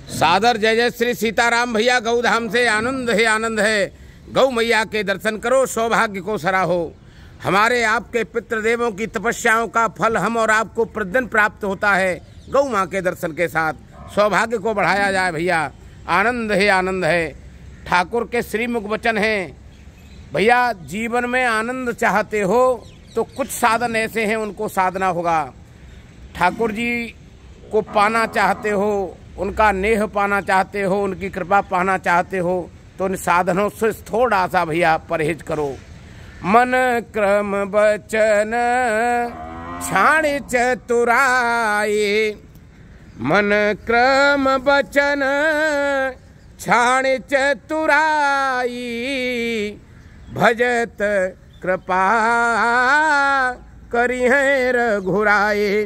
सादर जय जय श्री सीताराम भैया। गौ धाम से आनंद है। गौ मैया के दर्शन करो, सौभाग्य को सराहो। हमारे आपके पितृदेवों की तपस्याओं का फल हम और आपको प्रतिदिन प्राप्त होता है। गौ माँ के दर्शन के साथ सौभाग्य को बढ़ाया जाए भैया। आनंद है। ठाकुर के श्रीमुख वचन हैं भैया, जीवन में आनंद चाहते हो तो कुछ साधन ऐसे हैं, उनको साधना होगा। ठाकुर जी को पाना चाहते हो, उनका नेह पाना चाहते हो, उनकी कृपा पाना चाहते हो तो उन साधनों से थोड़ा सा भैया परहेज करो। मन क्रम वचन छाण चतुराई, मन क्रम वचन छाण चतुराई, भजत कृपा करी है रघुराई।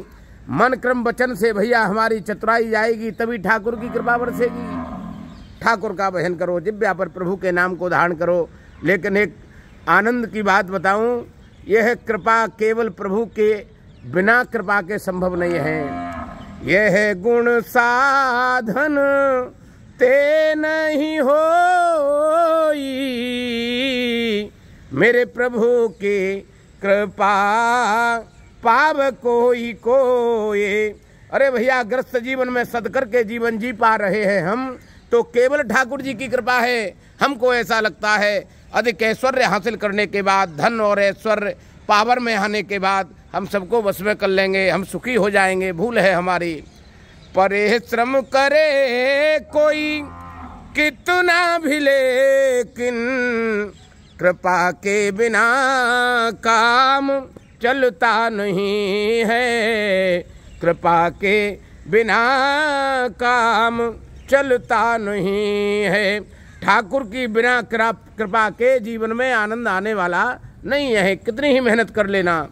मन क्रम वचन से भैया हमारी चतुराई जाएगी, तभी ठाकुर की कृपा बरसेगी। ठाकुर का भजन करो, जिब्या पर प्रभु के नाम को धारण करो। लेकिन एक आनंद की बात बताऊं, यह कृपा केवल प्रभु के बिना कृपा के संभव नहीं है। यह गुण साधन ते नहीं होई, मेरे प्रभु की कृपा पाव कोई कोई। अरे भैया, ग्रस्त जीवन में सदकर के जीवन जी पा रहे हैं हम, तो केवल ठाकुर जी की कृपा है। हमको ऐसा लगता है अधिक ऐश्वर्य हासिल करने के बाद, धन और ऐश्वर्य पावर में आने के बाद हम सबको वश में कर लेंगे, हम सुखी हो जाएंगे। भूल है हमारी। परिश्रम करे कोई कितना भी, लेकिन कृपा के बिना काम चलता नहीं है। कृपा के बिना काम चलता नहीं है। ठाकुर की बिना कृपा के जीवन में आनंद आने वाला नहीं है, कितनी ही मेहनत कर लेना।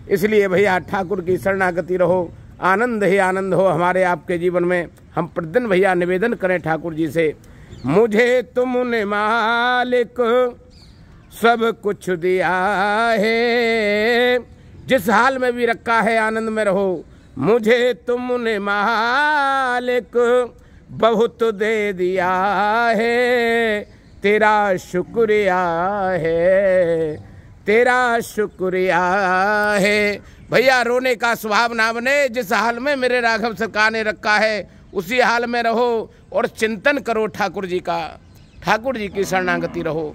इसलिए भैया ठाकुर की शरणागति रहो, आनंद ही आनंद हो हमारे आपके जीवन में। हम प्रतिदिन भैया निवेदन करें ठाकुर जी से, मुझे तुमने मालिक सब कुछ दिया है, जिस हाल में भी रखा है आनंद में रहो। मुझे तुमने मालिक बहुत दे दिया है, तेरा शुक्रिया है, तेरा शुक्रिया है। भैया रोने का स्वभाव ना बने, जिस हाल में मेरे राघव सरकार ने रखा है उसी हाल में रहो और चिंतन करो ठाकुर जी का, ठाकुर जी की शरणागति रहो।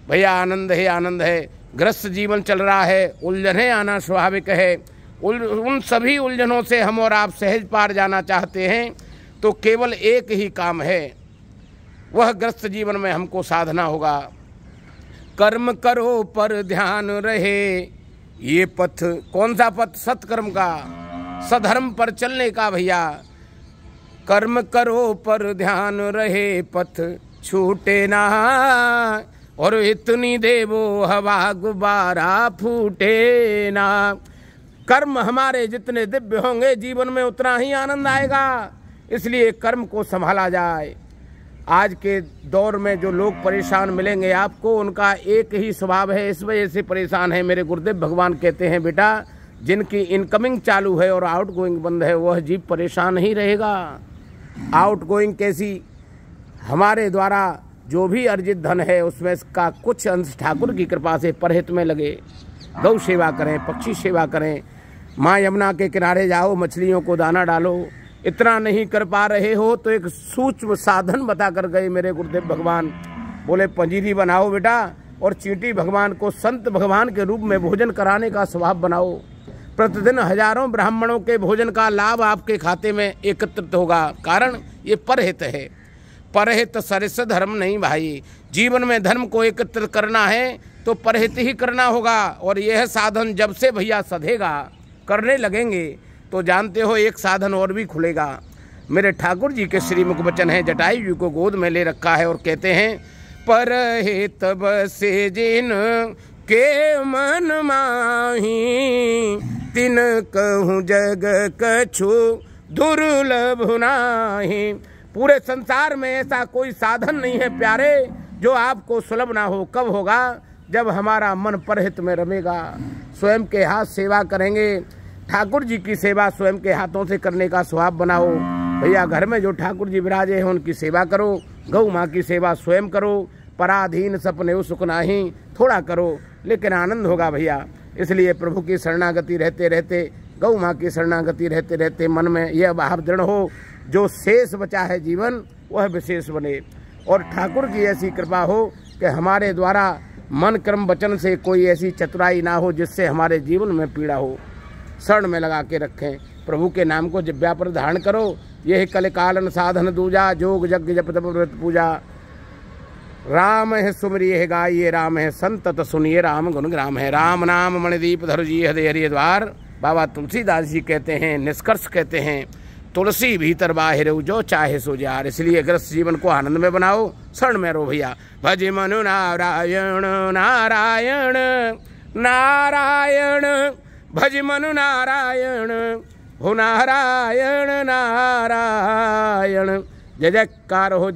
भैया आनंद है। ग्रस्त जीवन चल रहा है, उलझने आना स्वाभाविक है। उन सभी उलझनों से हम और आप सहज पार जाना चाहते हैं तो केवल एक ही काम है, वह ग्रस्त जीवन में हमको साधना होगा। कर्म करो पर ध्यान रहे, ये पथ कौन सा पथ? सत्कर्म का, सधर्म पर चलने का भैया। कर्म करो पर ध्यान रहे, पथ छूटे ना, और इतनी देवो हवा गुब्बारा फूटे ना। कर्म हमारे जितने दिव्य होंगे जीवन में उतना ही आनंद आएगा, इसलिए कर्म को संभाला जाए। आज के दौर में जो लोग परेशान मिलेंगे आपको, उनका एक ही स्वभाव है, इस वजह से परेशान है। मेरे गुरुदेव भगवान कहते हैं, बेटा जिनकी इनकमिंग चालू है और आउट गोइंग बंद है, वह जीव परेशान ही रहेगा। आउट गोइंग कैसी? हमारे द्वारा जो भी अर्जित धन है उसमें का कुछ अंश ठाकुर की कृपा से परहित में लगे। गौ सेवा करें, पक्षी सेवा करें, माँ यमुना के किनारे जाओ, मछलियों को दाना डालो। इतना नहीं कर पा रहे हो तो एक सूक्ष्म साधन बता कर गए मेरे गुरुदेव भगवान। बोले पंजीरी बनाओ बेटा, और चींटी भगवान को संत भगवान के रूप में भोजन कराने का स्वभाव बनाओ। प्रतिदिन हजारों ब्राह्मणों के भोजन का लाभ आपके खाते में एकत्रित होगा। कारण ये परहित है। परहित सरस धर्म नहीं भाई। जीवन में धर्म को एकत्रित करना है तो परहित ही करना होगा। और यह साधन जब से भैया सधेगा, करने लगेंगे, तो जानते हो एक साधन और भी खुलेगा। मेरे ठाकुर जी के श्रीमुख वचन है, जटायु जी को गोद में ले रखा है और कहते हैं, परहित बसे जिन के मन माही, तिन कहूँ जग कछु दुर्लभ नाही। पूरे संसार में ऐसा कोई साधन नहीं है प्यारे जो आपको सुलभ ना हो। कब होगा? जब हमारा मन परहित में रमेगा। स्वयं के हाथ सेवा करेंगे, ठाकुर जी की सेवा स्वयं के हाथों से करने का स्वभाव बनाओ। भैया घर में जो ठाकुर जी विराजे हैं उनकी सेवा करो, गौ माँ की सेवा स्वयं करो, पराधीन सपने सुख नाही, थोड़ा करो लेकिन आनंद होगा भैया। इसलिए प्रभु की शरणागति रहते रहते, गौ माँ की शरणागति रहते रहते मन में यह भाव दृढ़ हो, जो शेष बचा है जीवन वह विशेष बने, और ठाकुर की ऐसी कृपा हो कि हमारे द्वारा मन कर्म वचन से कोई ऐसी चतुराई ना हो जिससे हमारे जीवन में पीड़ा हो। शरण में लगा के रखें, प्रभु के नाम को जिह्वा पर धारण करो। यह कल कालन साधन दूजा, जोग यज्ञ जप तप व्रत पूजा। राम है सुमरिए गाइए, राम है संतत सुनिए, राम गुण ग्राम है। राम नाम मणिदीप धर जी हृदय हरि द्वार। बाबा तुलसीदास जी कहते हैं, निष्कर्ष कहते हैं, तुलसी भीतर बाहिर जो चाहे सो जार। इसलिए ग्रस्त जीवन को आनंद में बनाओ, शरण में रहो भैया। भज मनु नारायण नारायण नारायण, भज मनु नारायण हो नारायण नारायण। जय जयकार हो।